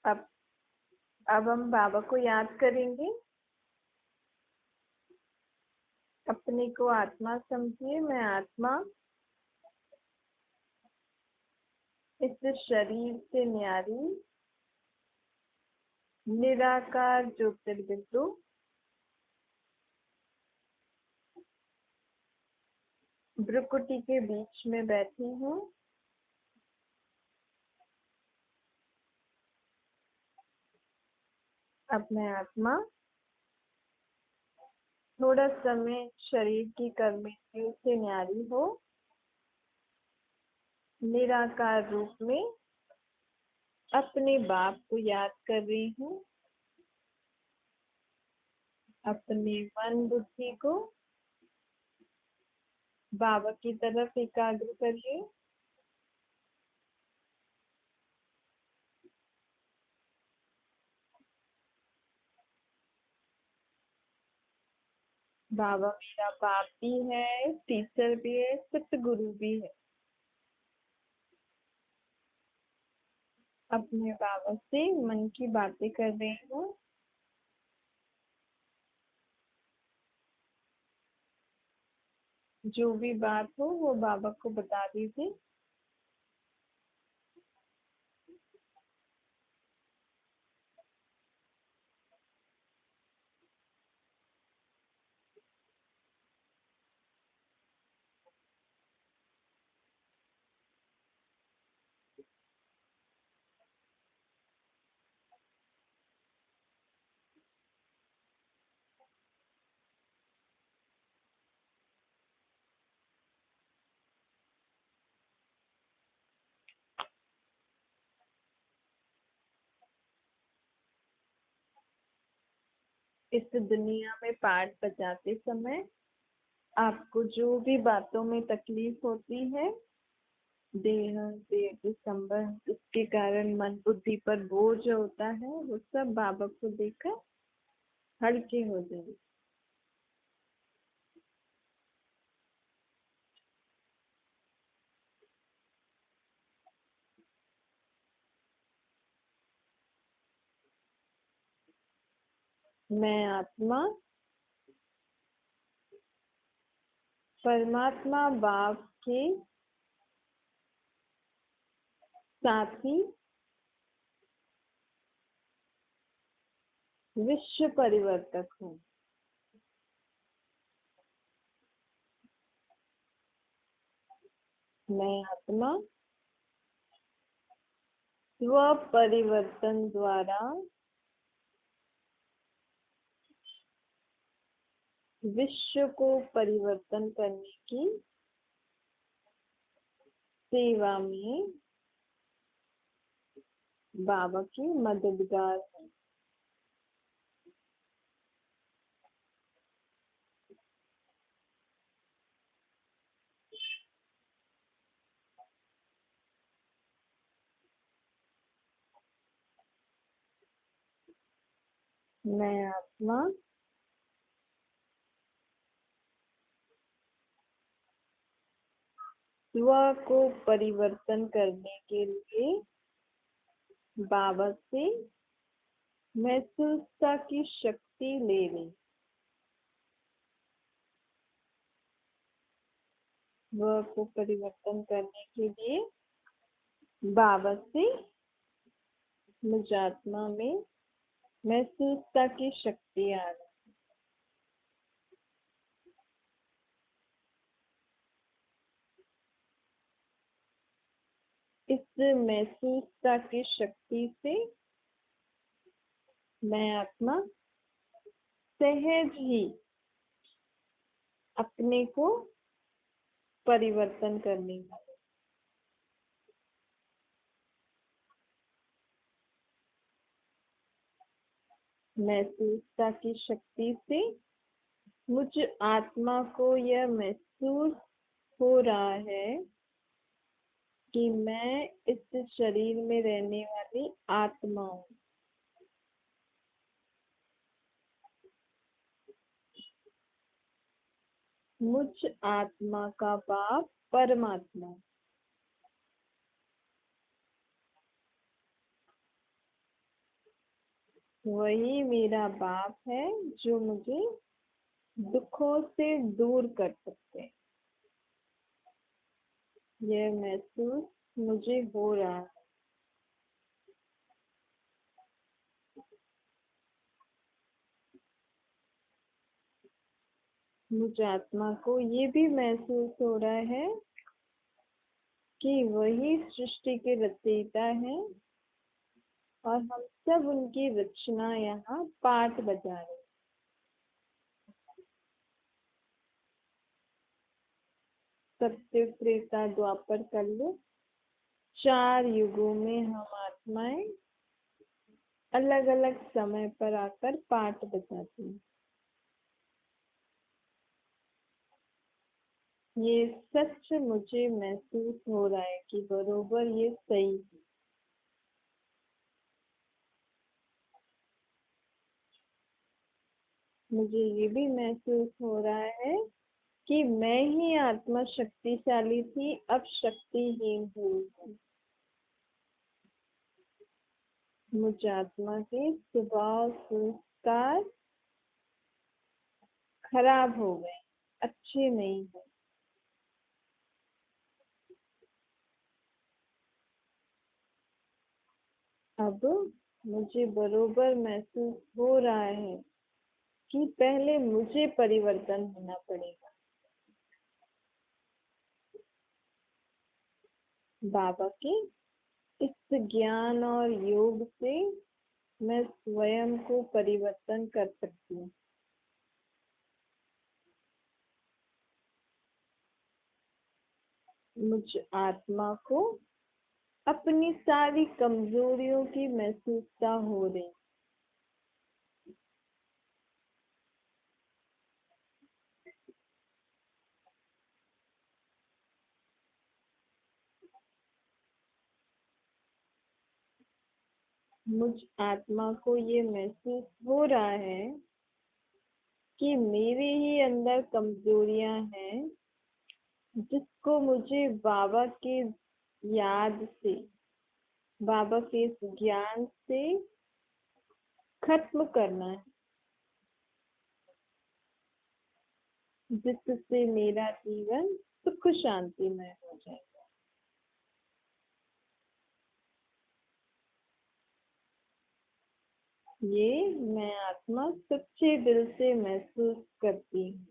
अब अब हम बाबा को याद करेंगे। अपने को आत्मा समझिए। मैं आत्मा इस शरीर से न्यारी निराकार ज्योतिर्बिंदु भ्रुकुटी के बीच में बैठी हूँ। अब मैं आत्मा थोड़ा समय शरीर की कर्मेंद्रियों से न्यारी हो निराकार रूप में अपने बाप को याद कर रही हूँ। अपने मन बुद्धि को बाबा की तरफ एकाग्र करिए। बाबा मेरा बाप भी है, टीचर भी है, सतगुरु भी है। अपने बाबा से मन की बातें कर रही हूँ। जो भी बात हो वो बाबा को बता दीजिए। इस दुनिया में पाठ बजाते समय आपको जो भी बातों में तकलीफ होती है, देह से संबंध, उसके कारण मन बुद्धि पर बोझ होता है, वो सब बाबा को देकर हल्के हो जाए। मैं आत्मा परमात्मा बाप के साथी विश्व परिवर्तक हूँ। मैं आत्मा स्व परिवर्तन द्वारा विश्व को परिवर्तन करने की सेवा में बाबा की मददगार हूँ। मैं आत्मा स्व को परिवर्तन करने के लिए बाबा से महसूसता की शक्ति ले रही। स्व को परिवर्तन करने के लिए बाबा से मुझ आत्मा में महसूसता की शक्ति आ रही। इस महसूसता की शक्ति से मैं आत्मा सहज ही अपने को परिवर्तन करने वाली। महसूसता की शक्ति से मुझ आत्मा को यह महसूस हो रहा है कि मैं इस शरीर में रहने वाली आत्मा हूँ। मुझ आत्मा का बाप परमात्मा। वही मेरा बाप है जो मुझे दुखों से दूर कर सकते हैं। यह महसूस मुझे हो रहा है। मुझ आत्मा को ये भी महसूस हो रहा है कि वही सृष्टि के रचयिता हैं और हम सब उनकी रचना यहाँ पाठ बजा रहे हैं। सत्य त्रेता द्वापर कलयुग 4 युगों में हम आत्माएं अलग अलग समय पर आकर पाठ बजाती हैं। ये सच मुझे महसूस हो रहा है कि बरोबर ये सही है। मुझे ये भी महसूस हो रहा है कि मैं ही आत्मा शक्तिशाली थी, अब शक्तिहीन हुई हूँ। मुझ आत्मा के स्वभाव संस्कार खराब हो गए, अच्छे नहीं है। अब मुझे बरोबर महसूस हो रहा है कि पहले मुझे परिवर्तन होना पड़ेगा। बाबा के इस ज्ञान और योग से मैं स्वयं को परिवर्तन कर सकती हूँ। मुझ आत्मा को अपनी सारी कमजोरियों की महसूसता हो रही। मुझ आत्मा को ये महसूस हो रहा है कि मेरे ही अंदर कमजोरियां हैं, जिसको मुझे बाबा के याद से, बाबा के इस ज्ञान से खत्म करना है, जिससे मेरा जीवन सुख शांतिमय हो जाए। ये मैं आत्मा सच्चे दिल से महसूस करती हूँ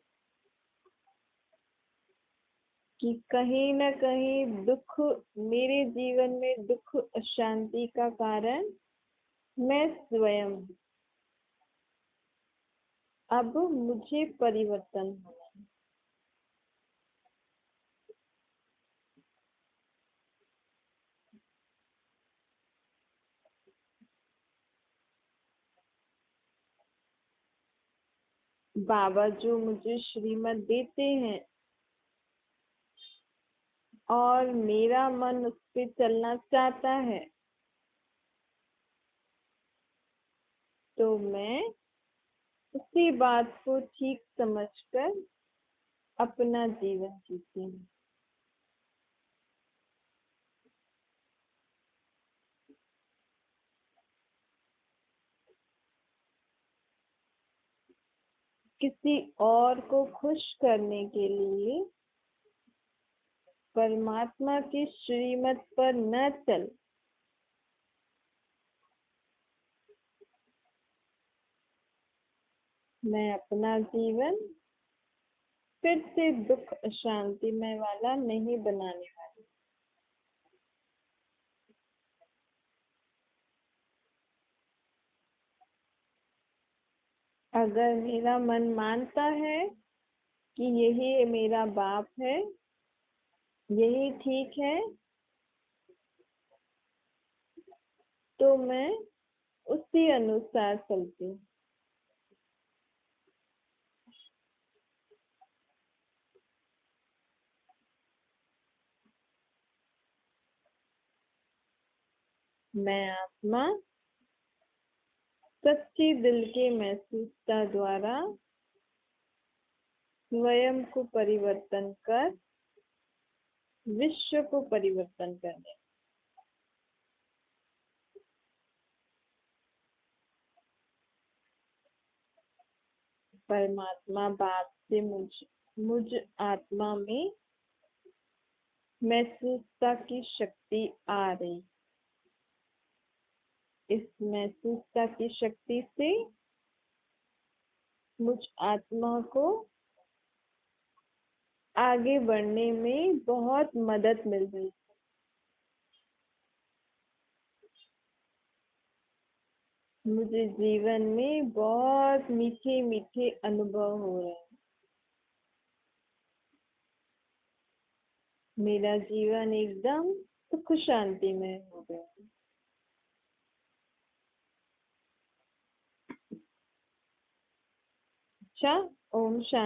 कि कहीं न कहीं दुख, मेरे जीवन में दुख अशांति का कारण मैं स्वयं हूँ। अब मुझे परिवर्तन होना है। बाबा जो मुझे श्रीमत देते हैं और मेरा मन उस पे चलना चाहता है, तो मैं उसी बात को ठीक समझकर अपना जीवन जीती हूँ। किसी और को खुश करने के लिए परमात्मा की श्रीमत पर न चल, मैं अपना जीवन फिर से दुख अशांतिमय वाला नहीं बनाने वाली। अगर मेरा मन मानता है कि यही मेरा बाप है, यही ठीक है, तो मैं उसी अनुसार चलती हूँ। मैं आत्मा सच्ची दिल के महसूसता द्वारा स्वयं को परिवर्तन कर विश्व को परिवर्तन करने। परमात्मा बाप से मुझ आत्मा में महसूसता की शक्ति आ रही। इस महसूसता की शक्ति से मुझ आत्मा को आगे बढ़ने में बहुत मदद मिल रही है। मुझे जीवन में बहुत मीठे मीठे अनुभव हो रहे हैं। मेरा जीवन एकदम सुख शांति में हो गया। अच्छा, ओम शांति।